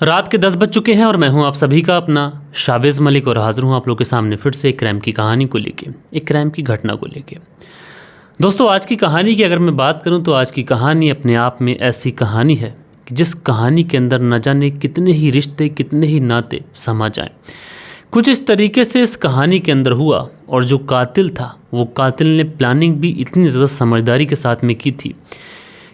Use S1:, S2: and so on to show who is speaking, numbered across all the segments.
S1: रात के 10 बज चुके हैं और मैं हूं आप सभी का अपना शाबिज़ मलिक और हाज़िर हूं आप लोगों के सामने फिर से एक क्राइम की कहानी को लेके, एक क्राइम की घटना को लेके। दोस्तों, आज की कहानी की अगर मैं बात करूं तो आज की कहानी अपने आप में ऐसी कहानी है कि जिस कहानी के अंदर न जाने कितने ही रिश्ते, कितने ही नाते समा जाएं। कुछ इस तरीके से इस कहानी के अंदर हुआ और जो कातिल था वो कातिल ने प्लानिंग भी इतनी ज़्यादा समझदारी के साथ में की थी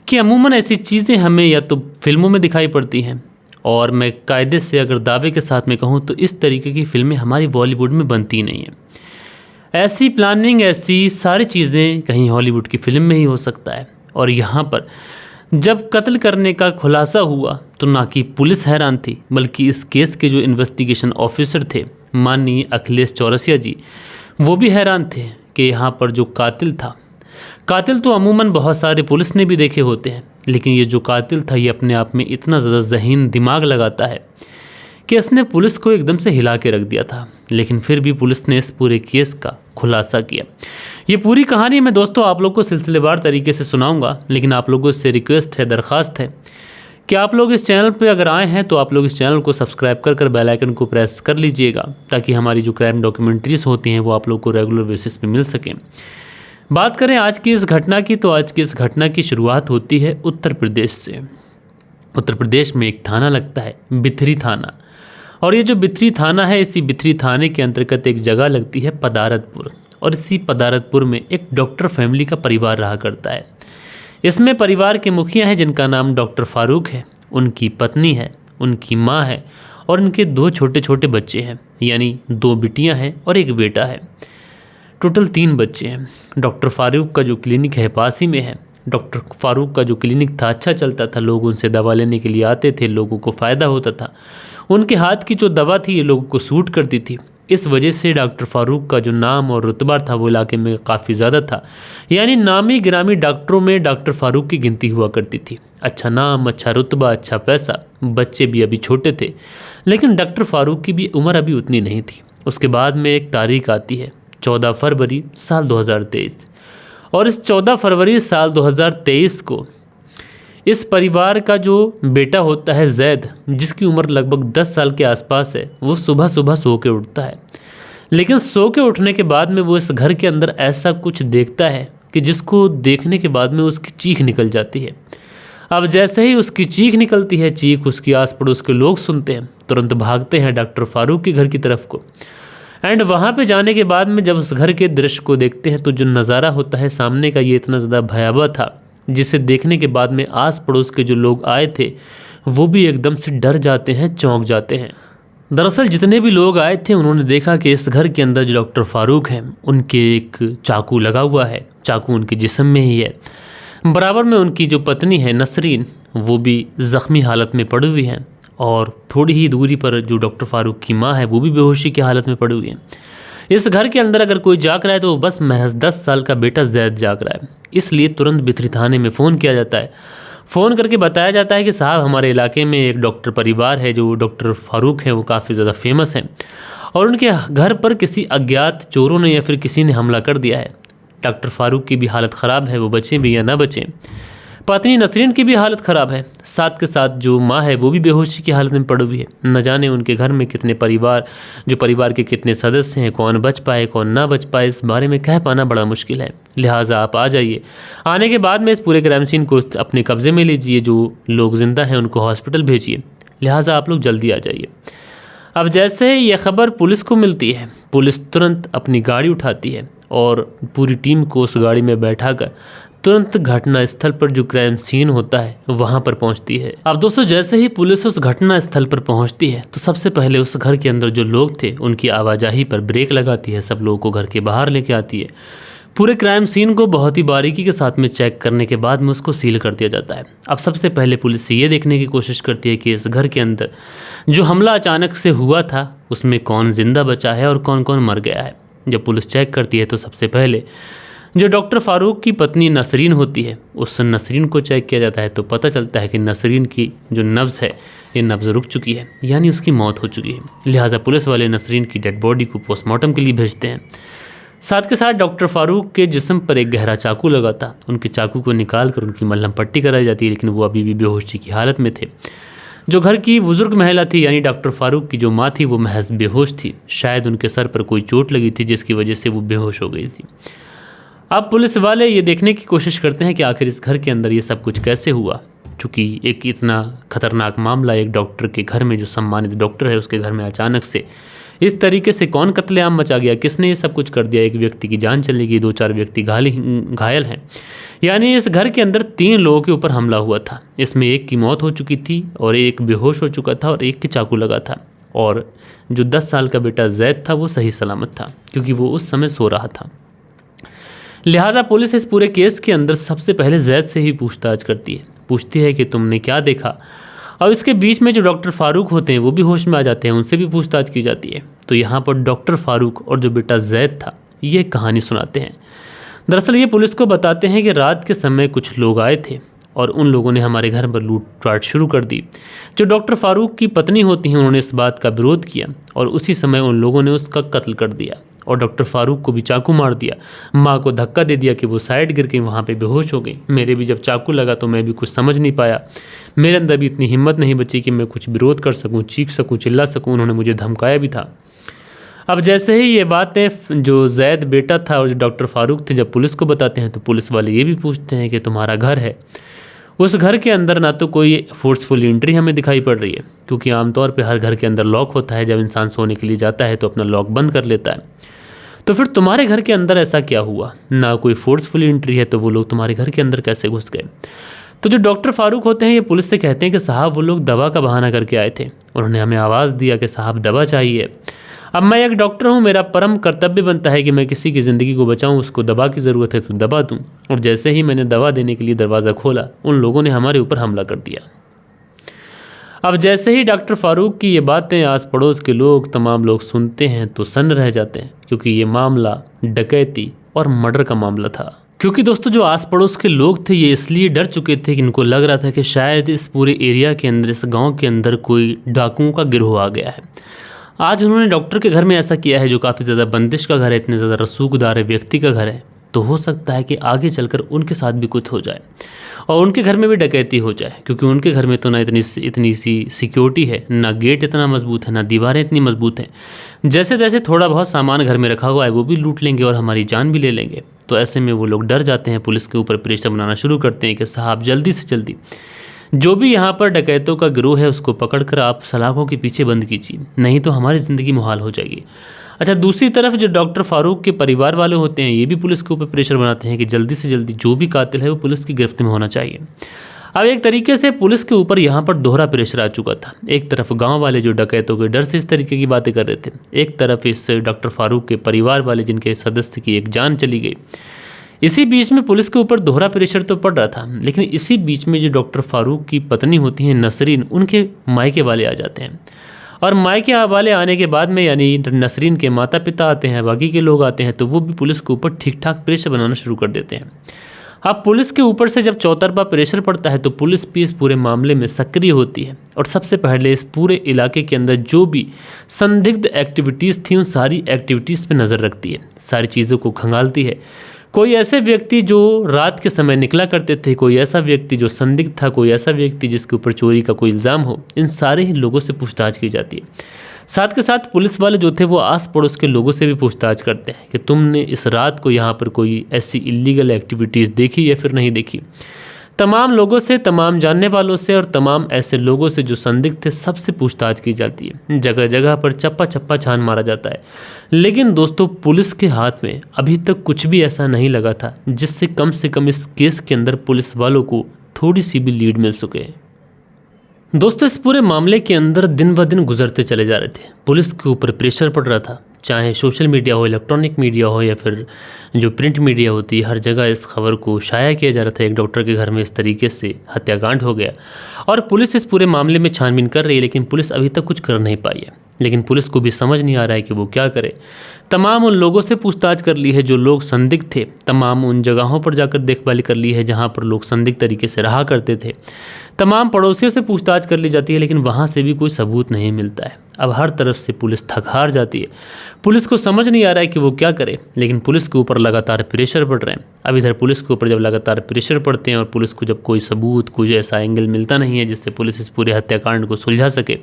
S1: कि अमूमन ऐसी चीज़ें हमें या तो फिल्मों में दिखाई पड़ती हैं, और मैं कायदे से अगर दावे के साथ में कहूँ तो इस तरीके की फिल्में हमारी बॉलीवुड में बनती नहीं हैं। ऐसी प्लानिंग, ऐसी सारी चीज़ें कहीं हॉलीवुड की फिल्म में ही हो सकता है। और यहाँ पर जब कत्ल करने का खुलासा हुआ तो ना कि पुलिस हैरान थी, बल्कि इस केस के जो इन्वेस्टिगेशन ऑफिसर थे माननीय अखिलेश चौरसिया जी, वो भी हैरान थे कि यहाँ पर जो कातिल तो अमूमन बहुत सारे पुलिस ने भी देखे होते हैं, लेकिन ये जो कातिल था ये अपने आप में इतना ज़्यादा ज़हीन दिमाग लगाता है कि इसने पुलिस को एकदम से हिला के रख दिया था। लेकिन फिर भी पुलिस ने इस पूरे केस का खुलासा किया। ये पूरी कहानी मैं दोस्तों आप लोग को सिलसिलेवार तरीके से सुनाऊंगा, लेकिन आप लोगों से रिक्वेस्ट है, दरख्वास्त है कि आप लोग इस चैनल पे अगर आए हैं तो आप लोग इस चैनल को सब्सक्राइब कर बेल आइकन को प्रेस कर लीजिएगा, ताकि हमारी जो क्राइम डॉक्यूमेंट्रीज़ होती हैं वो आप लोग को रेगुलर बेसिस पे मिल सकें। बात करें आज की इस घटना की, तो आज की इस घटना की शुरुआत होती है उत्तर प्रदेश से। उत्तर प्रदेश में एक थाना लगता है बिथरी थाना, और ये जो बिथरी थाना है, इसी बिथरी थाने के अंतर्गत एक जगह लगती है पदारतपुर, और इसी पदारतपुर में एक डॉक्टर फैमिली का परिवार रहा करता है। इसमें परिवार के मुखिया हैं जिनका नाम डॉक्टर फारूक है, उनकी पत्नी है, उनकी माँ है और उनके 2 छोटे छोटे बच्चे हैं, यानी 2 बिटियाँ हैं और एक बेटा है। टोटल 3 बच्चे हैं। डॉक्टर फारूक का जो क्लिनिक है पास ही में है। डॉक्टर फारूक का जो क्लिनिक था अच्छा चलता था, लोग उनसे दवा लेने के लिए आते थे, लोगों को फ़ायदा होता था। उनके हाथ की जो दवा थी ये लोगों को सूट करती थी। इस वजह से डॉक्टर फारूक का जो नाम और रुतबा था वो इलाके में काफ़ी ज़्यादा था, यानी नामी गिरामी डॉक्टरों में डॉक्टर फारूक की गिनती हुआ करती थी। अच्छा नाम, अच्छा रुतबा, अच्छा पैसा। बच्चे भी अभी छोटे थे, लेकिन डॉक्टर फारूक की भी उम्र अभी उतनी नहीं थी। उसके बाद में एक तारीख आती है 14 फरवरी साल 2023, और इस 14 फरवरी साल 2023 को इस परिवार का जो बेटा होता है जैद, जिसकी उम्र लगभग 10 साल के आसपास है, वो सुबह सुबह सो के उठता है। लेकिन सो के उठने के बाद में वो इस घर के अंदर ऐसा कुछ देखता है कि जिसको देखने के बाद में उसकी चीख निकल जाती है। अब जैसे ही उसकी चीख निकलती है, चीख उसकी आस पड़ोस के लोग सुनते हैं, तुरंत भागते हैं डॉक्टर फारूक के घर की तरफ को। एंड वहाँ पे जाने के बाद में जब उस घर के दृश्य को देखते हैं तो जो नज़ारा होता है सामने का, ये इतना ज़्यादा भयावह था, जिसे देखने के बाद में आस पड़ोस के जो लोग आए थे वो भी एकदम से डर जाते हैं, चौंक जाते हैं। दरअसल जितने भी लोग आए थे उन्होंने देखा कि इस घर के अंदर जो डॉक्टर फारूक हैं उनके एक चाकू लगा हुआ है, चाकू उनके जिस्म में ही है। बराबर में उनकी जो पत्नी है नसरीन, वो भी ज़ख्मी हालत में पड़ी हुई हैं, और थोड़ी ही दूरी पर जो डॉक्टर फारूक की माँ है वो भी बेहोशी की हालत में पड़ी हुई है। इस घर के अंदर अगर कोई जाग रहा है तो बस महज 10 साल का बेटा जैद जाग रहा है। इसलिए तुरंत बिथरी थाने में फ़ोन किया जाता है। फ़ोन करके बताया जाता है कि साहब, हमारे इलाके में एक डॉक्टर परिवार है, जो डॉक्टर फारूक हैं वो काफ़ी ज़्यादा फेमस हैं, और उनके घर पर किसी अज्ञात चोरों ने या फिर किसी ने हमला कर दिया है। डॉक्टर फारूक की भी हालत ख़राब है, वो बचें भी या ना बचें। पत्नी नसरीन की भी हालत ख़राब है, साथ के साथ जो माँ है वो भी बेहोशी की हालत में पड़ी हुई है। न जाने उनके घर में कितने परिवार के कितने सदस्य हैं, कौन बच पाए कौन ना बच पाए, इस बारे में कह पाना बड़ा मुश्किल है। लिहाजा आप आ जाइए। आने के बाद में इस पूरे क्राइम सीन को अपने कब्ज़े में लीजिए, जो लोग ज़िंदा हैं उनको हॉस्पिटल भेजिए। लिहाजा आप लोग जल्दी आ जाइए। अब जैसे ही यह खबर पुलिस को मिलती है, पुलिस तुरंत अपनी गाड़ी उठाती है और पूरी टीम को उस गाड़ी में बैठाकर तुरंत घटना स्थल पर जो क्राइम सीन होता है वहां पर पहुंचती है। अब दोस्तों, जैसे ही पुलिस उस घटना स्थल पर पहुंचती है तो सबसे पहले उस घर के अंदर जो लोग थे उनकी आवाजाही पर ब्रेक लगाती है, सब लोगों को घर के बाहर लेके आती है। पूरे क्राइम सीन को बहुत ही बारीकी के साथ में चेक करने के बाद में उसको सील कर दिया जाता है। अब सबसे पहले पुलिस ये देखने की कोशिश करती है कि इस घर के अंदर जो हमला अचानक से हुआ था उसमें कौन जिंदा बचा है और कौन कौन मर गया है। जब पुलिस चेक करती है तो सबसे पहले जो डॉक्टर फारूक की पत्नी नसरीन होती है, उस नसरीन को चेक किया जाता है तो पता चलता है कि नसरीन की जो नब्ज़ है ये नब्ज़ रुक चुकी है, यानी उसकी मौत हो चुकी है। लिहाजा पुलिस वाले नसरीन की डेड बॉडी को पोस्टमार्टम के लिए भेजते हैं। साथ के साथ डॉक्टर फारूक के जिस्म पर एक गहरा चाकू लगा था, उनके चाकू को निकाल कर उनकी मलहम पट्टी कराई जाती है, लेकिन वो अभी भी बेहोशी की हालत में थे। जो घर की बुजुर्ग महिला थी यानी डॉक्टर फारूक की जो माँ थी वो महज बेहोश थी। शायद उनके सर पर कोई चोट लगी थी जिसकी वजह से वो बेहोश हो गई थी। अब पुलिस वाले ये देखने की कोशिश करते हैं कि आखिर इस घर के अंदर ये सब कुछ कैसे हुआ, चूँकि एक इतना खतरनाक मामला एक डॉक्टर के घर में, जो सम्मानित डॉक्टर है उसके घर में अचानक से इस तरीके से कौन कत्लेआम मचा गया, किसने ये सब कुछ कर दिया। एक व्यक्ति की जान चली गई, 2-4 व्यक्ति घायल हैं। यानी इस घर के अंदर 3 लोगों के ऊपर हमला हुआ था। इसमें एक की मौत हो चुकी थी और एक बेहोश हो चुका था और एक के चाकू लगा था, और जो 10 साल का बेटा जैद था वो सही सलामत था क्योंकि वो उस समय सो रहा था। लिहाजा पुलिस इस पूरे केस के अंदर सबसे पहले जैद से ही पूछताछ करती है, पूछती है कि तुमने क्या देखा। और इसके बीच में जो डॉक्टर फारूक होते हैं वो भी होश में आ जाते हैं, उनसे भी पूछताछ की जाती है। तो यहाँ पर डॉक्टर फारूक और जो बेटा जैद था ये कहानी सुनाते हैं। दरअसल ये पुलिस को बताते हैं कि रात के समय कुछ लोग आए थे और उन लोगों ने हमारे घर पर लूटपाट शुरू कर दी। जो डॉक्टर फारूक की पत्नी होती हैं उन्होंने इस बात का विरोध किया और उसी समय उन लोगों ने उसका कत्ल कर दिया और डॉक्टर फारूक को भी चाकू मार दिया। माँ को धक्का दे दिया कि वो साइड गिर के वहाँ पे बेहोश हो गई। मेरे भी जब चाकू लगा तो मैं भी कुछ समझ नहीं पाया, मेरे अंदर भी इतनी हिम्मत नहीं बची कि मैं कुछ विरोध कर सकूँ, चीख सकूँ, चिल्ला सकूँ। उन्होंने मुझे धमकाया भी था। अब जैसे ही ये बातें जो जैद बेटा था और जो डॉक्टर फारूक थे जब पुलिस को बताते हैं तो पुलिस वाले ये भी पूछते हैं कि तुम्हारा घर है। उस घर के अंदर ना तो कोई फोर्सफुल एंट्री हमें दिखाई पड़ रही है, क्योंकि आमतौर पे हर घर के अंदर लॉक होता है। जब इंसान सोने के लिए जाता है तो अपना लॉक बंद कर लेता है। तो फिर तुम्हारे घर के अंदर ऐसा क्या हुआ? ना कोई फोर्सफुल एंट्री है तो वो लोग तुम्हारे घर के अंदर कैसे घुस गए? तो जो डॉक्टर फारूक होते हैं ये पुलिस से कहते हैं कि साहब वो लोग दवा का बहाना करके आए थे। उन्होंने हमें आवाज़ दिया कि साहब दवा चाहिए। अब मैं एक डॉक्टर हूँ, मेरा परम कर्तव्य बनता है कि मैं किसी की ज़िंदगी को बचाऊँ, उसको दवा की ज़रूरत है तो दवा दूँ। और जैसे ही मैंने दवा देने के लिए दरवाज़ा खोला उन लोगों ने हमारे ऊपर हमला कर दिया। अब जैसे ही डॉक्टर फारूक की ये बातें आस पड़ोस के लोग, तमाम लोग सुनते हैं तो सन्न रह जाते हैं, क्योंकि ये मामला डकैती और मर्डर का मामला था। क्योंकि दोस्तों जो आस पड़ोस के लोग थे ये इसलिए डर चुके थे कि इनको लग रहा था कि शायद इस पूरे एरिया के अंदर, इस गांव के अंदर कोई डाकुओं का गिरोह आ गया है। आज उन्होंने डॉक्टर के घर में ऐसा किया है जो काफ़ी ज़्यादा बंदिश का घर है, इतने ज़्यादा रसूखदार व्यक्ति का घर है, तो हो सकता है कि आगे चलकर उनके साथ भी कुछ हो जाए और उनके घर में भी डकैती हो जाए, क्योंकि उनके घर में तो ना इतनी सी सिक्योरिटी है, ना गेट इतना मजबूत है, ना दीवारें इतनी मजबूत हैं। जैसे तैसे थोड़ा बहुत सामान घर में रखा हुआ है वो भी लूट लेंगे और हमारी जान भी ले लेंगे। तो ऐसे में वो लोग डर जाते हैं, पुलिस के ऊपर प्रेशर बनाना शुरू करते हैं कि साहब जल्दी से जल्दी जो भी यहाँ पर डकैतों का गिरोह है उसको पकड़कर आप सलाखों के पीछे बंद कीजिए, नहीं तो हमारी ज़िंदगी मुहाल हो जाएगी। अच्छा, दूसरी तरफ जो डॉक्टर फारूक के परिवार वाले होते हैं ये भी पुलिस के ऊपर प्रेशर बनाते हैं कि जल्दी से जल्दी जो भी कातिल है वो पुलिस की गिरफ्त में होना चाहिए। अब एक तरीके से पुलिस के ऊपर यहाँ पर दोहरा प्रेशर आ चुका था। एक तरफ गांव वाले जो डकैतों के डर से इस तरीके की बातें कर रहे थे, एक तरफ इस डॉक्टर फारूक के परिवार वाले जिनके सदस्य की एक जान चली गई। इसी बीच में पुलिस के ऊपर दोहरा प्रेशर तो पड़ रहा था, लेकिन इसी बीच में जो डॉक्टर फारूक की पत्नी होती हैं नसरीन, उनके मायके वाले आ जाते हैं। और मायके वाले आने के बाद में यानी नसरीन के माता पिता आते हैं, बाकी के लोग आते हैं, तो वो भी पुलिस के ऊपर ठीक ठाक प्रेशर बनाना शुरू कर देते हैं। अब पुलिस के ऊपर से जब चौतरफा प्रेशर पड़ता है तो पुलिस भी इस पूरे मामले में सक्रिय होती है और सबसे पहले इस पूरे इलाके के अंदर जो भी संदिग्ध एक्टिविटीज़ थी उन सारी एक्टिविटीज़ पे नज़र रखती है, सारी चीज़ों को खंगालती है। कोई ऐसे व्यक्ति जो रात के समय निकला करते थे, कोई ऐसा व्यक्ति जो संदिग्ध था, कोई ऐसा व्यक्ति जिसके ऊपर चोरी का कोई इल्ज़ाम हो, इन सारे ही लोगों से पूछताछ की जाती है। साथ के साथ पुलिस वाले जो थे वो आस पड़ोस के लोगों से भी पूछताछ करते हैं कि तुमने इस रात को यहाँ पर कोई ऐसी इलीगल एक्टिविटीज़ देखी या फिर नहीं देखी। तमाम लोगों से, तमाम जानने वालों से और तमाम ऐसे लोगों से जो संदिग्ध थे सबसे पूछताछ की जाती है। जगह जगह पर चप्पा चप्पा छान मारा जाता है, लेकिन दोस्तों पुलिस के हाथ में अभी तक कुछ भी ऐसा नहीं लगा था जिससे कम से कम इस केस के अंदर पुलिस वालों को थोड़ी सी भी लीड मिल सके। दोस्तों इस पूरे मामले के अंदर दिन ब दिन गुजरते चले जा रहे थे, पुलिस के ऊपर प्रेशर पड़ रहा था, चाहे सोशल मीडिया हो, इलेक्ट्रॉनिक मीडिया हो या फिर जो प्रिंट मीडिया होती है, हर जगह इस खबर को शाया किया जा रहा था। एक डॉक्टर के घर में इस तरीके से हत्याकांड हो गया और पुलिस इस पूरे मामले में छानबीन कर रही है, लेकिन पुलिस अभी तक कुछ कर नहीं पाई है। लेकिन पुलिस को भी समझ नहीं आ रहा है कि वो क्या करे। तमाम उन लोगों से पूछताछ कर ली है जो लोग संदिग्ध थे, तमाम उन जगहों पर जाकर देखभाल कर ली है जहाँ पर लोग संदिग्ध तरीके से रहा करते थे, तमाम पड़ोसियों से पूछताछ कर ली जाती है, लेकिन वहाँ से भी कोई सबूत नहीं मिलता है। अब हर तरफ से पुलिस थक हार जाती है। पुलिस को समझ नहीं आ रहा है कि वो क्या करे, लेकिन पुलिस के ऊपर लगातार प्रेशर पड़ रहे हैं। अब इधर पुलिस के ऊपर जब लगातार प्रेशर पड़ते हैं और पुलिस को जब कोई सबूत, कोई ऐसा एंगल मिलता नहीं है जिससे पुलिस इस पूरे हत्याकांड को सुलझा सके,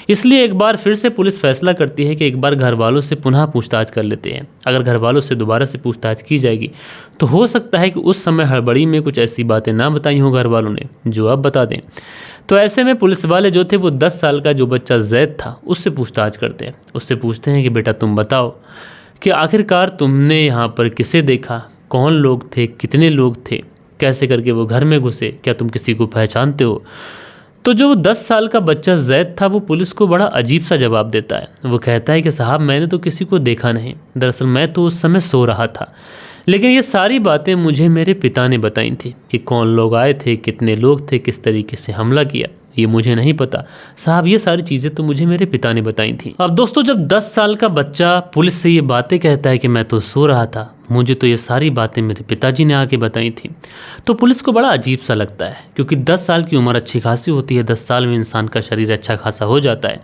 S1: इसलिए एक बार फिर से पुलिस फैसला करती है कि एक बार घर वालों से पुनः पूछताछ कर लेते हैं। अगर घर वालों से दोबारा से पूछताछ की जाएगी तो हो सकता है कि उस समय हड़बड़ी में कुछ ऐसी बातें ना बताई हों घर वालों ने जो अब बता दें। तो ऐसे में पुलिस वाले जो थे वो 10 साल का जो बच्चा जैद था उससे पूछताछ करते हैं। उससे पूछते हैं कि बेटा तुम बताओ कि आखिरकार तुमने यहाँ पर किसे देखा, कौन लोग थे, कितने लोग थे, कैसे करके वो घर में घुसे, क्या तुम किसी को पहचानते हो। तो जो 10 साल का बच्चा जैद था वो पुलिस को बड़ा अजीब सा जवाब देता है। वो कहता है कि साहब मैंने तो किसी को देखा नहीं, दरअसल मैं तो उस समय सो रहा था, लेकिन ये सारी बातें मुझे मेरे पिता ने बताई थी कि कौन लोग आए थे, कितने लोग थे, किस तरीके से हमला किया, ये मुझे नहीं पता साहब, ये सारी चीज़ें तो मुझे मेरे पिता ने बताई थी। अब दोस्तों जब 10 साल का बच्चा पुलिस से ये बातें कहता है कि मैं तो सो रहा था, मुझे तो ये सारी बातें मेरे पिताजी ने आके बताई थी, तो पुलिस को बड़ा अजीब सा लगता है, क्योंकि 10 साल की उम्र अच्छी खासी होती है, 10 साल में इंसान का शरीर अच्छा खासा हो जाता है।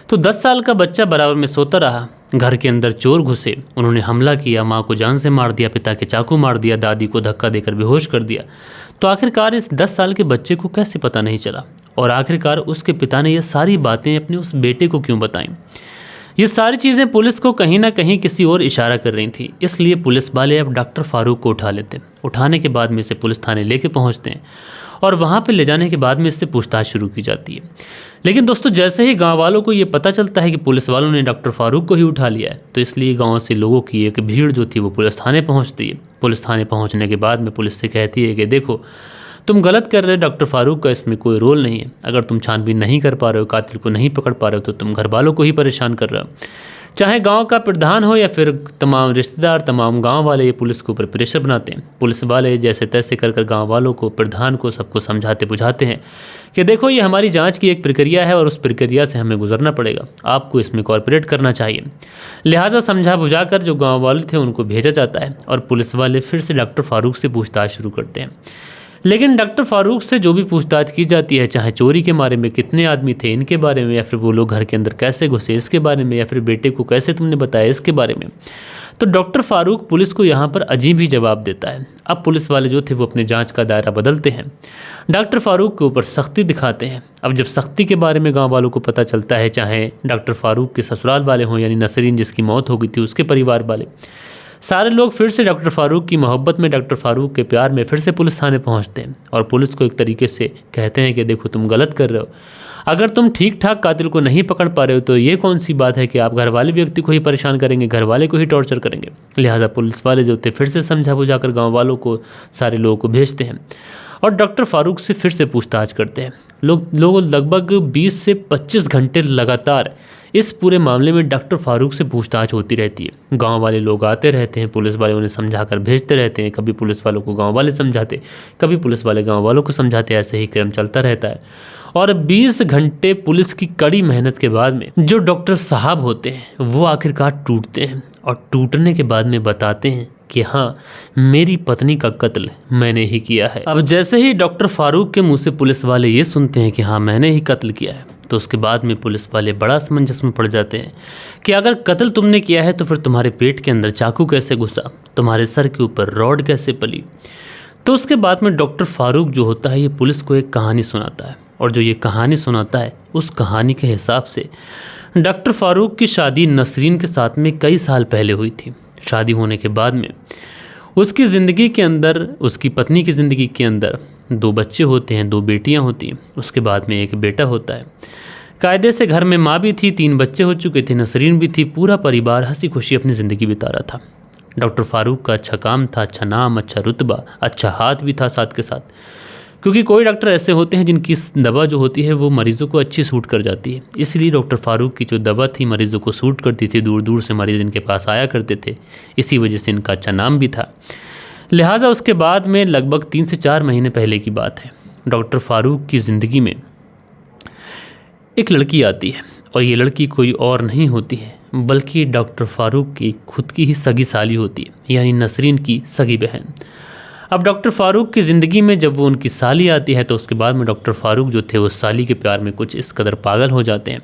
S1: तो 10 साल का बच्चा बराबर में सोता रहा, घर के अंदर चोर घुसे, उन्होंने हमला किया, माँ को जान से मार दिया, पिता के चाकू मार दिया, दादी को धक्का देकर बेहोश कर दिया। तो आखिरकार इस 10 साल के बच्चे को कैसे पता नहीं चला, और आखिरकार उसके पिता ने ये सारी बातें अपने उस बेटे को क्यों बताईं। ये सारी चीज़ें पुलिस को कहीं ना कहीं किसी और इशारा कर रही थी। इसलिए पुलिस वाले अब डॉक्टर फारूक को उठा लेते हैं। उठाने के बाद में इसे पुलिस थाने लेके पहुंचते हैं और वहाँ पे ले जाने के बाद में इससे पूछताछ शुरू की जाती है। लेकिन दोस्तों जैसे ही गांव वालों को ये पता चलता है कि पुलिस वालों ने डॉक्टर फारूक को ही उठा लिया है, तो इसलिए गांव से लोगों की एक भीड़ जो थी वो पुलिस थाने पहुंचती है। पुलिस थाने पहुंचने के बाद में पुलिस से कहती है कि देखो तुम गलत कर रहे हो, डॉक्टर फारूक का इसमें कोई रोल नहीं है। अगर तुम छानबीन नहीं कर पा रहे हो, कातिल को नहीं पकड़ पा रहे हो, तो तुम घर वालों को ही परेशान कर रहे हो। चाहे गांव का प्रधान हो या फिर तमाम रिश्तेदार, तमाम गांव वाले ये पुलिस के ऊपर प्रेशर बनाते हैं। पुलिस वाले जैसे तैसे कर कर गाँव वालों को, प्रधान को, सबको समझाते बुझाते हैं कि देखो ये हमारी जांच की एक प्रक्रिया है और उस प्रक्रिया से हमें गुजरना पड़ेगा, आपको इसमें कॉर्पोरेट करना चाहिए। लिहाजा समझा बुझा कर जो गाँव वाले थे उनको भेजा जाता है और पुलिस वाले फिर से डॉक्टर फारूक से पूछताछ शुरू करते हैं। लेकिन डॉक्टर फारूक से जो भी पूछताछ की जाती है, चाहे चोरी के बारे में, कितने आदमी थे इनके बारे में, या फिर वो लोग घर के अंदर कैसे घुसे इसके बारे में, या फिर बेटे को कैसे तुमने बताया इसके बारे में, तो डॉक्टर फारूक पुलिस को यहाँ पर अजीब ही जवाब देता है। अब पुलिस वाले जो थे वो अपने जांच का दायरा बदलते हैं, डॉक्टर फारूक के ऊपर सख्ती दिखाते हैं। अब जब सख्ती के बारे में गांव वालों को पता चलता है, चाहे डॉक्टर फारूक के ससुराल वाले हों, यानी नसरीन जिसकी मौत हो गई थी उसके परिवार वाले, सारे लोग फिर से डॉक्टर फारूक की मोहब्बत में, डॉक्टर फारूक के प्यार में फिर से पुलिस थाने पहुंचते हैं और पुलिस को एक तरीके से कहते हैं कि देखो तुम गलत कर रहे हो, अगर तुम ठीक ठाक कातिल को नहीं पकड़ पा रहे हो तो ये कौन सी बात है कि आप घर वाले व्यक्ति को ही परेशान करेंगे, घर वाले को ही टॉर्चर करेंगे। लिहाजा पुलिस वाले जो थे फिर से समझा बुझा कर गाँव वालों को, सारे लोगों को भेजते हैं और डॉक्टर फारूक से फिर से पूछताछ करते हैं। लोग लगभग 20 से 25 घंटे लगातार इस पूरे मामले में डॉक्टर फारूक से पूछताछ होती रहती है। गांव वाले लोग आते रहते हैं, पुलिस वाले उन्हें समझा कर भेजते रहते हैं, कभी पुलिस वालों को गांव वाले समझाते, कभी पुलिस वाले गांव वालों को समझाते, ऐसे ही क्रम चलता रहता है। और 20 घंटे पुलिस की कड़ी मेहनत के बाद में जो डॉक्टर साहब होते हैं वो आखिरकार टूटते हैं और टूटने के बाद में बताते हैं कि हाँ, मेरी पत्नी का कत्ल मैंने ही किया है। अब जैसे ही डॉक्टर फारूक के मुंह से पुलिस वाले ये सुनते हैं कि हाँ मैंने ही कत्ल किया है, तो उसके बाद में पुलिस वाले बड़ा असमंजस में पड़ जाते हैं कि अगर कत्ल तुमने किया है तो फिर तुम्हारे पेट के अंदर चाकू कैसे घुसा, तुम्हारे सर के ऊपर रॉड कैसे पली। तो उसके बाद में डॉक्टर फारूक जो होता है ये पुलिस को एक कहानी सुनाता है, और जो ये कहानी सुनाता है उस कहानी के हिसाब से डॉक्टर फारूक की शादी नसरीन के साथ में कई साल पहले हुई थी। शादी होने के बाद में उसकी ज़िंदगी के अंदर, उसकी पत्नी की ज़िंदगी के अंदर 2 बच्चे होते हैं, 2 बेटियां होती हैं, उसके बाद में एक बेटा होता है। कायदे से घर में माँ भी थी, 3 बच्चे हो चुके थे, नसरीन भी थी, पूरा परिवार हंसी खुशी अपनी ज़िंदगी बिता रहा था। डॉक्टर फारूक का अच्छा काम था, अच्छा नाम, अच्छा रुतबा, अच्छा हाथ भी था साथ के साथ, क्योंकि कोई डॉक्टर ऐसे होते हैं जिनकी दवा जो होती है वो मरीज़ों को अच्छी सूट कर जाती है। इसलिए डॉक्टर फारूक की जो दवा थी मरीज़ों को सूट करती थी, दूर दूर से मरीज़ इनके पास आया करते थे, इसी वजह से इनका अच्छा नाम भी था। लिहाजा उसके बाद में लगभग 3 से 4 महीने पहले की बात है, डॉक्टर फारूक की ज़िंदगी में एक लड़की आती है, और ये लड़की कोई और नहीं होती है बल्कि डॉक्टर फारूक की खुद की ही सगी साली होती है, यानी नसरीन की सगी बहन। अब डॉक्टर फ़ारूक की ज़िंदगी में जब वो उनकी साली आती है तो उसके बाद में डॉक्टर फ़ारूक जो थे वो साली के प्यार में कुछ इस कदर पागल हो जाते हैं,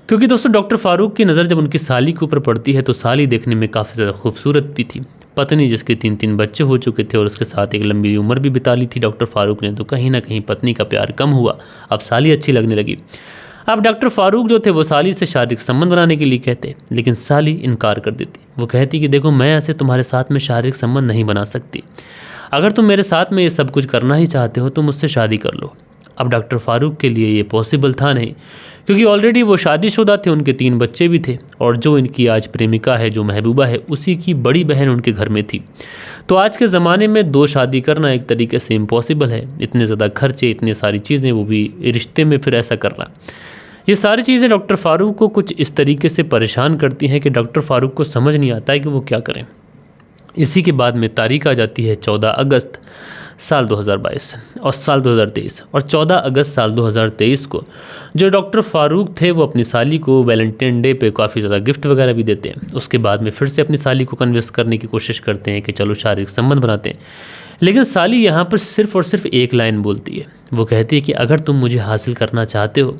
S1: क्योंकि दोस्तों डॉक्टर फ़ारूक की नज़र जब उनकी साली के ऊपर पड़ती है तो साली देखने में काफ़ी ज़्यादा खूबसूरत भी थी। पत्नी जिसके 3-3 बच्चे हो चुके थे और उसके साथ एक लंबी उम्र भी बिता ली थी डॉक्टर फ़ारूक ने, तो कहीं ना कहीं पत्नी का प्यार कम हुआ, अब साली अच्छी लगने लगी। अब डॉक्टर फ़ारूक जो थे वो साली से शारीरिक संबंध बनाने के लिए कहते, लेकिन साली इनकार कर देती। वो कहती कि देखो मैं ऐसे तुम्हारे साथ में शारीरिक संबंध नहीं बना सकती, अगर तुम मेरे साथ में ये सब कुछ करना ही चाहते हो तो मुझसे शादी कर लो। अब डॉक्टर फ़ारूक के लिए ये पॉसिबल था नहीं, क्योंकि ऑलरेडी वो शादीशुदा थे, उनके 3 बच्चे भी थे और जो इनकी आज प्रेमिका है जो महबूबा है उसी की बड़ी बहन उनके घर में थी। तो आज के ज़माने में 2 शादी करना एक तरीके से इम्पॉसिबल है, इतने ज़्यादा खर्चे, इतनी सारी चीज़ें, वो भी रिश्ते में फिर ऐसा करना, ये सारी चीज़ें डॉक्टर फ़ारूक को कुछ इस तरीके से परेशान करती हैं कि डॉक्टर फ़ारूक को समझ नहीं आता है कि वो क्या करें। इसी के बाद में तारीख आ जाती है 14 अगस्त साल 2022 और साल 2023, और 14 अगस्त साल 2023 को जो डॉक्टर फ़ारूक थे वो अपनी साली को वैलेंटाइन डे पे काफ़ी ज़्यादा गिफ्ट वगैरह भी देते हैं। उसके बाद में फिर से अपनी साली को कन्विंस करने की कोशिश करते हैं कि चलो शारीरिक संबंध बनाते हैं, लेकिन साली यहाँ पर सिर्फ़ और सिर्फ एक लाइन बोलती है। वो कहती है कि अगर तुम मुझे हासिल करना चाहते हो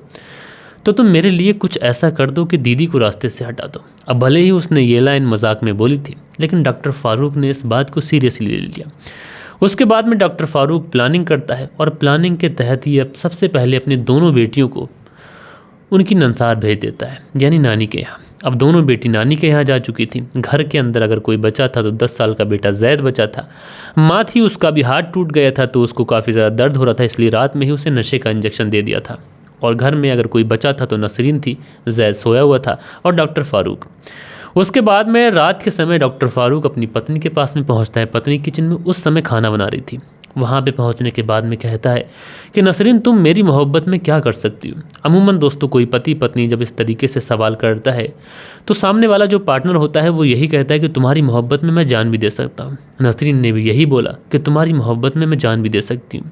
S1: तो तुम मेरे लिए कुछ ऐसा कर दो कि दीदी को रास्ते से हटा दो। अब भले ही उसने ये लाइन मजाक में बोली थी, लेकिन डॉक्टर फ़ारूक ने इस बात को सीरियसली ले लिया। उसके बाद में डॉक्टर फ़ारूक प्लानिंग करता है और प्लानिंग के तहत ही अब सबसे पहले अपनी दोनों बेटियों को उनकी नंसार भेज देता है, यानी नानी के यहाँ। अब दोनों बेटी नानी के यहाँ जा चुकी थी। घर के अंदर अगर कोई बचा था तो 10 साल का बेटा जैद बचा था। माँ थी, उसका भी हाथ टूट गया था तो उसको काफ़ी ज़्यादा दर्द हो रहा था, इसलिए रात में ही उसे नशे का इंजेक्शन दे दिया था। और घर में अगर कोई बचा था तो नसरीन थी, जैद सोया हुआ था और डॉक्टर फ़ारूक। उसके बाद में रात के समय डॉक्टर फ़ारूक अपनी पत्नी के पास में पहुंचता है। पत्नी किचन में उस समय खाना बना रही थी। वहाँ पे पहुँचने के बाद में कहता है कि नसरीन तुम मेरी मोहब्बत में क्या कर सकती हो। अमूमन दोस्तों कोई पति पत्नी जब इस तरीके से सवाल करता है तो सामने वाला जो पार्टनर होता है वो यही कहता है कि तुम्हारी मोहब्बत में मैं जान भी दे सकता हूँ। नसरीन ने भी यही बोला कि तुम्हारी मोहब्बत में मैं जान भी दे सकती हूँ।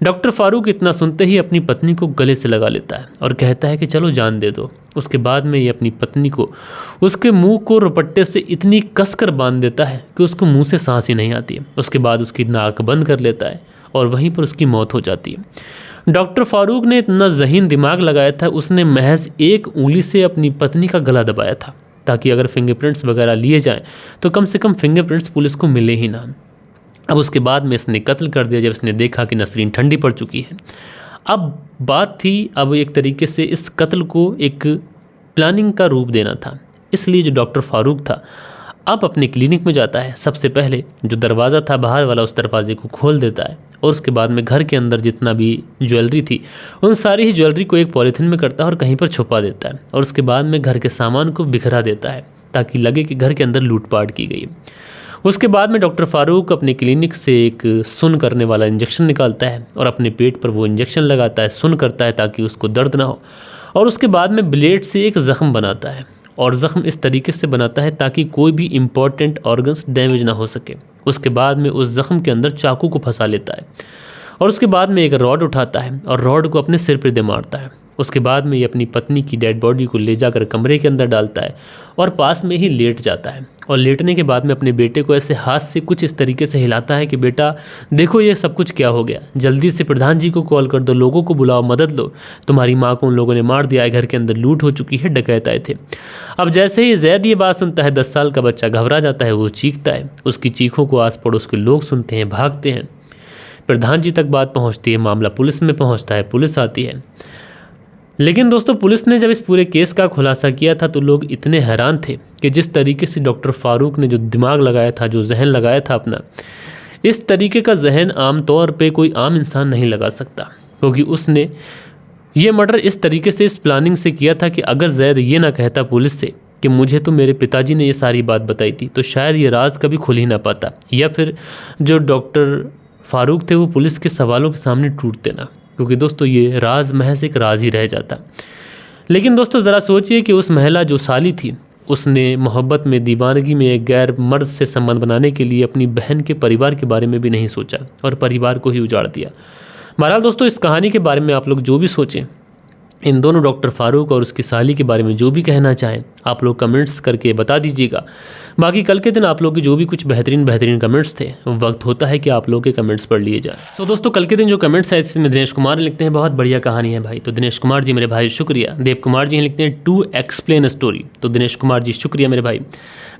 S1: डॉक्टर फ़ारूक इतना सुनते ही अपनी पत्नी को गले से लगा लेता है और कहता है कि चलो जान दे दो। उसके बाद में ये अपनी पत्नी को उसके मुंह को रुपट्टे से इतनी कसकर बांध देता है कि उसको मुंह से सांस ही नहीं आती है। उसके बाद उसकी नाक बंद कर लेता है और वहीं पर उसकी मौत हो जाती है। डॉक्टर फ़ारूक ने इतना ज़हीन दिमाग लगाया था, उसने महज एक उंगली से अपनी पत्नी का गला दबाया था ताकि अगर फिंगरप्रिंट्स वगैरह लिए जाएँ तो कम से कम फिंगरप्रिंट्स पुलिस को मिले ही ना। अब उसके बाद में इसने कत्ल कर दिया जब इसने देखा कि नसरीन ठंडी पड़ चुकी है। अब बात थी अब एक तरीके से इस कत्ल को एक प्लानिंग का रूप देना था, इसलिए जो डॉक्टर फ़ारूक था अब अपने क्लिनिक में जाता है। सबसे पहले जो दरवाज़ा था बाहर वाला उस दरवाजे को खोल देता है और उसके बाद में घर के अंदर जितना भी ज्वेलरी थी उन सारी ही ज्वेलरी को एक पॉलीथिन में करता है और कहीं पर छुपा देता है और उसके बाद में घर के सामान को बिखरा देता है ताकि लगे कि घर के अंदर लूटपाट की गई। उसके बाद में डॉक्टर फ़ारूक अपने क्लिनिक से एक सुन्न करने वाला इंजेक्शन निकालता है और अपने पेट पर वो इंजेक्शन लगाता है, सुन्न करता है ताकि उसको दर्द ना हो, और उसके बाद में ब्लेड से एक ज़ख़म बनाता है और ज़ख़म इस तरीके से बनाता है ताकि कोई भी इम्पॉर्टेंट ऑर्गन्स डैमेज ना हो सके। उसके बाद में उस ज़ख़म के अंदर चाकू को फंसा लेता है और उसके बाद में एक रॉड उठाता है और रॉड को अपने सिर पर दे मारता है। उसके बाद में ये अपनी पत्नी की डेड बॉडी को ले जाकर कमरे के अंदर डालता है और पास में ही लेट जाता है और लेटने के बाद में अपने बेटे को ऐसे हाथ से कुछ इस तरीके से हिलाता है कि बेटा देखो ये सब कुछ क्या हो गया, जल्दी से प्रधान जी को कॉल कर दो, लोगों को बुलाओ, मदद लो, तुम्हारी माँ को उन लोगों ने मार दिया है, घर के अंदर लूट हो चुकी है, डकैत आए थे। अब जैसे ही जैद ये बात सुनता है 10 साल का बच्चा घबरा जाता है, वो चीखता है। उसकी चीखों को आस पड़ोस के लोग सुनते हैं, भागते हैं, प्रधान जी तक बात पहुँचती है, मामला पुलिस में पहुँचता है, पुलिस आती है। लेकिन दोस्तों पुलिस ने जब इस पूरे केस का खुलासा किया था तो लोग इतने हैरान थे कि जिस तरीके से डॉक्टर फ़ारूक ने जो दिमाग लगाया था, जो जहन लगाया था अपना, इस तरीके का जहन आम तौर पे कोई आम इंसान नहीं लगा सकता, क्योंकि उसने ये मर्डर इस तरीके से इस प्लानिंग से किया था कि अगर जैद ये ना कहता पुलिस से कि मुझे तो मेरे पिताजी ने ये सारी बात बताई थी तो शायद ये राज कभी खुल ही ना पाता, या फिर जो डॉक्टर फ़ारूक थे वो पुलिस के सवालों के सामने टूटते ना, क्योंकि दोस्तों ये राज महज एक राज ही रह जाता। लेकिन दोस्तों ज़रा सोचिए कि उस महिला जो साली थी उसने मोहब्बत में, दीवानगी में एक गैर मर्द से संबंध बनाने के लिए अपनी बहन के परिवार के बारे में भी नहीं सोचा और परिवार को ही उजाड़ दिया। बहरहाल दोस्तों इस कहानी के बारे में आप लोग जो भी सोचें इन दोनों डॉक्टर फारूक और उसकी साली के बारे में जो भी कहना चाहें आप लोग कमेंट्स करके बता दीजिएगा। बाकी कल के दिन आप लोग के जो भी कुछ बेहतरीन कमेंट्स थे, वक्त होता है कि आप लोग के कमेंट्स पढ़ लिए जाए। सो दोस्तों, कल के दिन जो कमेंट्स है इसमें दिनेश कुमार लिखते हैं बहुत बढ़िया कहानी है भाई, तो दिनेश कुमार जी मेरे भाई शुक्रिया। देव कुमार जी लिखते हैं टू एक्सप्लेन स्टोरी, तो दिनेश कुमार जी शुक्रिया मेरे भाई।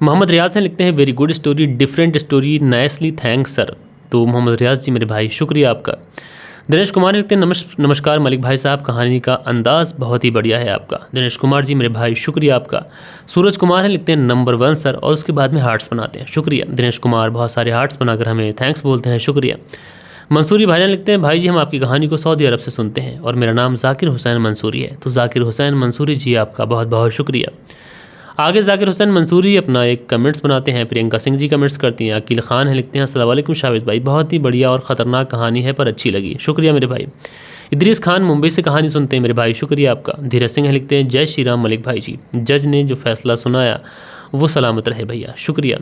S1: मोहम्मद रियाज हैं लिखते हैं very good story, different story, nicely thanks sir, तो मोहम्मद रियाज जी मेरे भाई शुक्रिया आपका। दिनेश कुमार लिखते हैं नमस्कार मलिक भाई साहब, कहानी का अंदाज़ बहुत ही बढ़िया है आपका। दिनेश कुमार जी मेरे भाई शुक्रिया आपका। सूरज कुमार हैं लिखते हैं नंबर 1 सर, और उसके बाद में हार्ट्स बनाते हैं, शुक्रिया दिनेश कुमार, बहुत सारे हार्ट्स बनाकर हमें थैंक्स बोलते हैं, शुक्रिया। मंसूरी भाईजान लिखते हैं भाई जी हम आपकी कहानी को सऊदी अरब से सुनते हैं और मेरा नाम जाकिर हुसैन मंसूरी है, तो जाकिर हुसैन मंसूरी जी आपका बहुत बहुत शुक्रिया। आगे जाकिर हुसैन मंसूरी अपना एक कमेंट्स बनाते हैं, प्रियंका सिंह जी कमेंट्स करती हैं, अकील खान है लिखते हैं अस्सलाम वालेकुम शावेज भाई, बहुत ही बढ़िया और ख़तरनाक कहानी है पर अच्छी लगी, शुक्रिया मेरे भाई। इदरीस खान मुंबई से कहानी सुनते हैं मेरे भाई, शुक्रिया आपका। धीरज सिंह है लिखते हैं जय श्री राम मलिक भाई जी, जज ने जो फैसला सुनाया वो सलामत रहे भैया, शुक्रिया।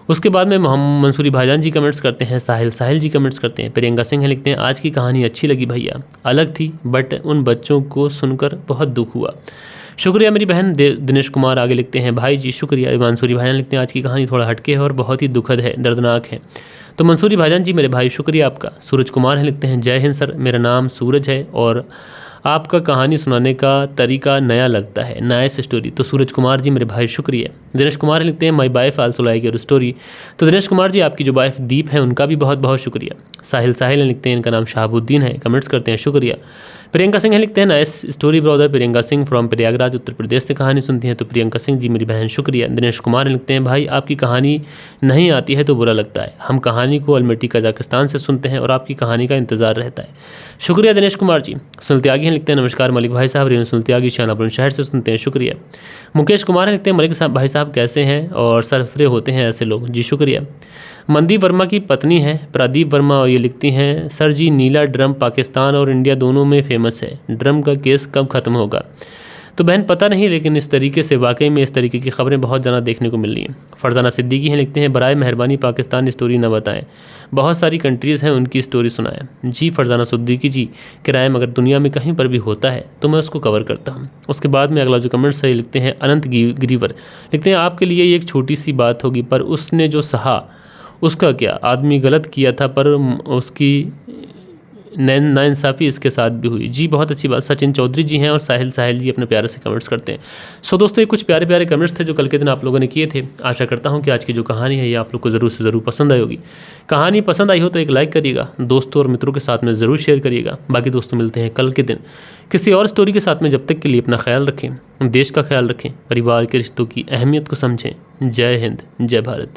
S1: उसके बाद में मोहम्मद मंसूरी भाईजान जी कमेंट्स करते हैं, साहिल जी कमेंट्स करते हैं, प्रियंका सिंह है लिखते हैं आज की कहानी अच्छी लगी भैया, अलग थी बट उन बच्चों को सुनकर बहुत दुख हुआ, शुक्रिया मेरी बहन। दिनेश कुमार आगे लिखते हैं भाई जी शुक्रिया। मंसूरी भाईजान लिखते हैं आज की कहानी थोड़ा हटके है और बहुत ही दुखद है, दर्दनाक है, तो मंसूरी भाईजान जी मेरे भाई शुक्रिया आपका। सूरज कुमार है लिखते हैं जय हिंद सर, मेरा नाम सूरज है और आपका कहानी सुनाने का तरीका नया लगता है, नाइस स्टोरी, तो सूरज कुमार जी मेरे भाई शुक्रिया। दिनेश कुमार लिखते हैं my wife also like your story, तो दिनेश कुमार जी आपकी जो वाइफ दीप है उनका भी बहुत बहुत शुक्रिया। साहिल लिखते हैं इनका नाम शहाबुद्दीन है, कमेंट्स करते हैं, शुक्रिया। प्रियंका सिंह लिखते हैं nice story brother, Priyanka Singh from Prayagraj Uttar Pradesh से कहानी सुनती हैं, तो प्रियंका सिंह जी मेरी बहन शुक्रिया। दिनेश कुमार लिखते हैं भाई आपकी कहानी नहीं आती है तो बुरा लगता है, हम कहानी को अलमेटी कजाकिस्तान से सुनते हैं और आपकी कहानी का इंतज़ार रहता है, शुक्रिया दिनेश कुमार जी। सुनील त्यागी लिखते हैं नमस्कार मलिक भाई साहब, रेणु सुनील त्यागी शाहनापुर शहर से सुनते हैं, शुक्रिया। मुकेश कुमार लिखते हैं मलिक साहब भाई साहब कैसे हैं और सरफरे होते हैं ऐसे लोग, जी शुक्रिया। मनदीप वर्मा की पत्नी है प्रदीप वर्मा और ये लिखती हैं सर जी नीला ड्रम पाकिस्तान और इंडिया दोनों में फेमस है, ड्रम का केस कब ख़त्म होगा, तो बहन पता नहीं, लेकिन इस तरीके से वाकई में इस तरीके की खबरें बहुत ज़्यादा देखने को मिल रही हैं। फरजाना सिद्दीकी हैं लिखते हैं बराए मेहरबानी पाकिस्तान स्टोरी न बताएं, बहुत सारी कंट्रीज़ हैं उनकी स्टोरी सुनाएं, जी फरजाना सिद्दीकी जी, क्राइम अगर दुनिया में कहीं पर भी होता है तो मैं उसको कवर करता हूँ। उसके बाद में अगला जो कमेंट सही लिखते हैं अनंत गिरीवर लिखते हैं आपके लिए एक छोटी सी बात होगी पर उसने जो सहा उसका क्या, आदमी गलत किया था पर उसकी नाइंसाफ़ी इसके साथ भी हुई, जी बहुत अच्छी बात। सचिन चौधरी जी हैं और साहिल जी अपने प्यारे से कमेंट्स करते हैं। सो दोस्तों ये कुछ प्यारे कमेंट्स थे जो कल के दिन आप लोगों ने किए थे। आशा करता हूं कि आज की जो कहानी है ये आप लोग को ज़रूर से ज़रूर पसंद आई होगी। कहानी पसंद आई हो तो एक लाइक करिएगा, दोस्तों और मित्रों के साथ में ज़रूर शेयर करिएगा। बाकी दोस्तों मिलते हैं कल के दिन किसी और स्टोरी के साथ में, जब तक के लिए अपना ख्याल रखें, देश का ख्याल रखें, परिवार के रिश्तों की अहमियत को समझें। जय हिंद, जय भारत।